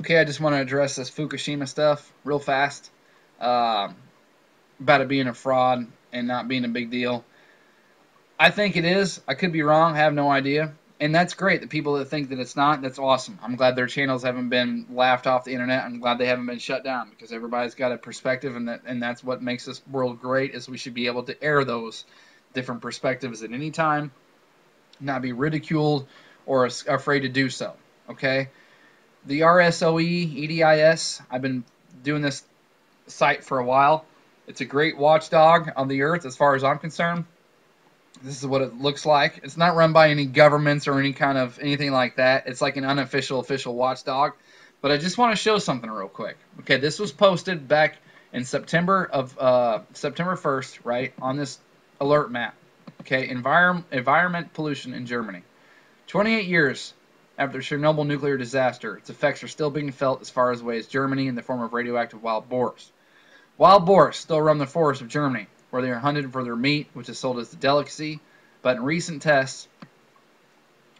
Okay, I just want to address this Fukushima stuff real fast. Uh, about it being a fraud and not being a big deal. I think it is. I could be wrong. I have no idea. And that's great. The people that think that it's not, that's awesome. I'm glad their channels haven't been laughed off the internet. I'm glad they haven't been shut down because everybody's got a perspective, and that's what makes this world great. Is we should be able to air those different perspectives at any time, not be ridiculed or afraid to do so. Okay. The RSOE EDIS. I've been doing this site for a while. It's a great watchdog on the earth as far as I'm concerned. This is what it looks like. It's not run by any governments or any kind of anything like that. It's like an unofficial official watchdog. But I just want to show something real quick. Okay, this was posted back in September 1st, right, on this alert map. Okay, environment pollution in Germany. 28 years after the Chernobyl nuclear disaster, its effects are still being felt as far away as Germany in the form of radioactive wild boars. Wild boars still roam the forests of Germany, where they are hunted for their meat, which is sold as a delicacy. But in recent tests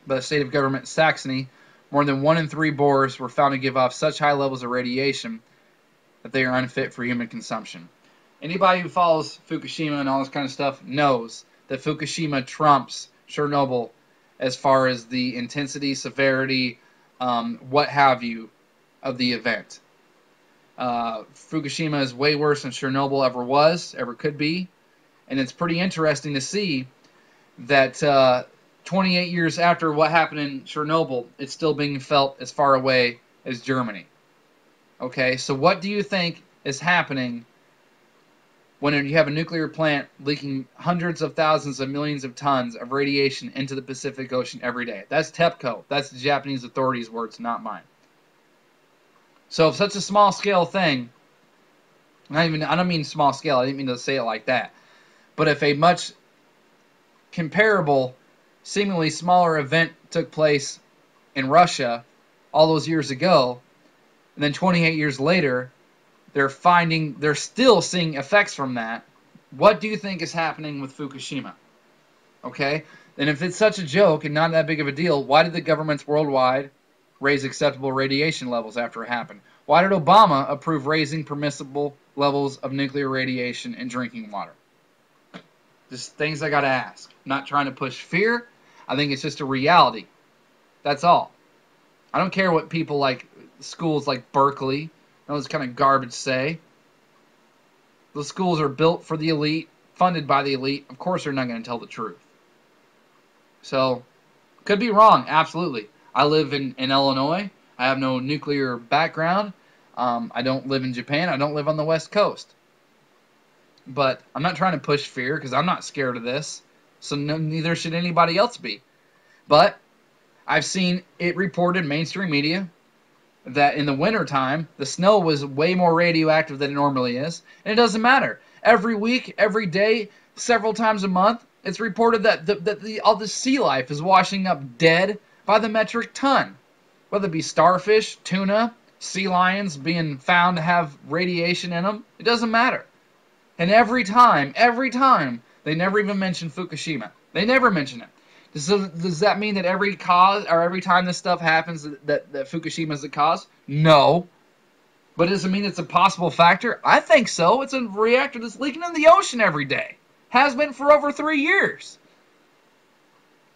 by the state of government Saxony, more than 1 in 3 boars were found to give off such high levels of radiation that they are unfit for human consumption. Anybody who follows Fukushima and all this kind of stuff knows that Fukushima trumps Chernobyl as far as the intensity, severity, what have you, of the event. Fukushima is way worse than Chernobyl ever was, ever could be. And it's pretty interesting to see that 28 years after what happened in Chernobyl, it's still being felt as far away as Germany. Okay, so what do you think is happening when you have a nuclear plant leaking hundreds of thousands of millions of tons of radiation into the Pacific Ocean every day? That's TEPCO. That's the Japanese authorities' words, not mine. So if such a small scale thing, I don't mean small scale, I didn't mean to say it like that. But if a much comparable, seemingly smaller event took place in Russia all those years ago, and then 28 years later, they're still seeing effects from that, what do you think is happening with Fukushima? Okay? And if it's such a joke and not that big of a deal, why did the governments worldwide raise acceptable radiation levels after it happened? Why did Obama approve raising permissible levels of nuclear radiation in drinking water? Just things I gotta ask. I'm not trying to push fear. I think it's just a reality. That's all. I don't care what people like schools like Berkeley and those kind of garbage say. Those schools are built for the elite, funded by the elite. Of course they're not going to tell the truth. So, could be wrong, absolutely. I live in Illinois. I have no nuclear background. I don't live in Japan. I don't live on the West Coast. But I'm not trying to push fear because I'm not scared of this. So neither should anybody else be. But I've seen it reported in mainstream media that in the wintertime, the snow was way more radioactive than it normally is. And it doesn't matter. Every week, every day, several times a month, it's reported that all the sea life is washing up dead by the metric ton. Whether it be starfish, tuna, sea lions being found to have radiation in them, it doesn't matter. And every time, they never even mention Fukushima. They never mention it. So does that mean that every time this stuff happens that Fukushima is the cause? No. But does it mean it's a possible factor? I think so. It's a reactor that's leaking in the ocean every day. Has been for over 3 years.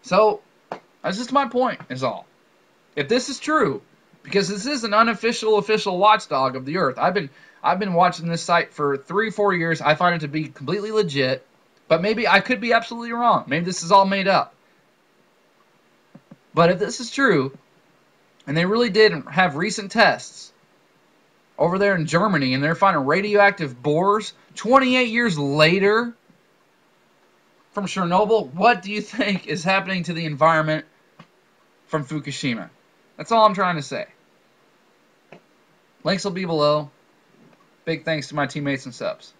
So that's just my point, is all. If this is true, because this is an unofficial official watchdog of the earth. I've been watching this site for 3-4 years. I find it to be completely legit. But maybe I could be absolutely wrong. Maybe this is all made up. But if this is true, and they really did have recent tests over there in Germany, and they're finding radioactive boars 28 years later from Chernobyl, what do you think is happening to the environment from Fukushima? That's all I'm trying to say. Links will be below. Big thanks to my teammates and subs.